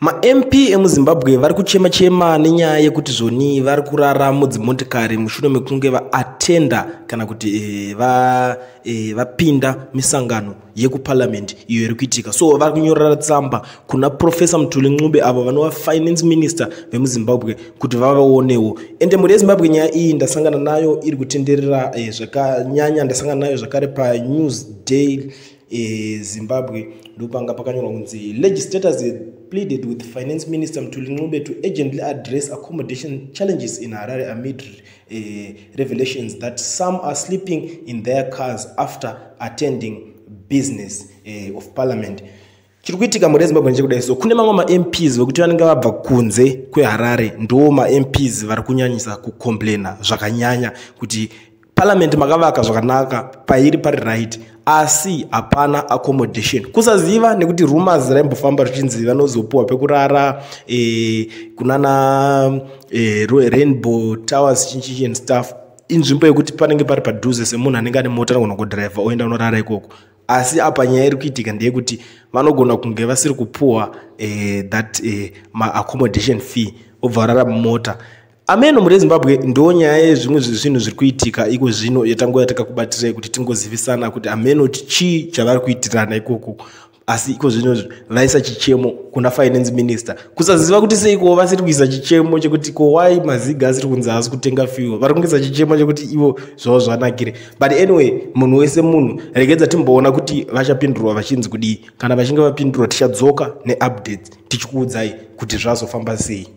MP emuZimbabwe vari kuchema nenyaya yekuti zvoni vari kurara mudzimotikari mushure mekunge vaatenda kana kuti vapinda misangano yekuparliament iyo iri kuitika. So vari kunyorera tsamba kuna Professor Mthuli Ncube avo vanova finance minister vemuZimbabwe kuti vavaonewo. Ende muri yeZimbabwe nyaya iyi ndasangana nayo iri kutenderera zvakanyanya. Ndasangana nayo zvakare paNewsday Zimbabwe ndopanga pakanyorwa kunzi legislators pleaded with Finance Minister Mthuli Ncube to urgently address accommodation challenges in Harare amid revelations that some are sleeping in their cars after attending business of parliament. Chiri kuitika muri yeZimbabwe ndechekudai. So kune mamwe MPs vekuti vanenge vabva kunze kweHarare ndo MPs vari kunyanyisa kucomplaina zvakanyanya kuti parliament makavaka zvakanaka pairi pari right asi hapana accommodation. Kusaziva nekuti rumors raimbofamba richinzi vanozopuwa pekurara kunana Rainbow Towers chinchi and stuff. Inzvimbo yekuti panenge pari padhuze semunhu anenge ane mota anogona kudhiraivha oenda unorara ikoko. Asi apa nyaya iri kuitika ndeyekuti vanogona kunge vasiri kupuwa that accommodation fee obva varara mumota. Ameno muri yeZimbabwe ndo nyaya yezvimwe zvinhu zviri kuitika iko zvino yatangoya takakubatirei kuti tingozivisana kuti ameno chii chavari kuitirana ikoko. Asi iko zvino vaisa chichemo kuna finance minister. Kusaziva kuti seiko vasiri kuisa chichemo chekuti ko why maziga asiri kunzi haasi kutenga fiwo. Vari kuisa chichemo chekuti ivo zvavo zvanakire. But anyway, munhu wese munhu regedza timboona kuti vachapindurwa vachinzi kudii. Kana vachinge vapindurwa tichadzoka neupdates tichikuudzai kuti zvazofamba sei.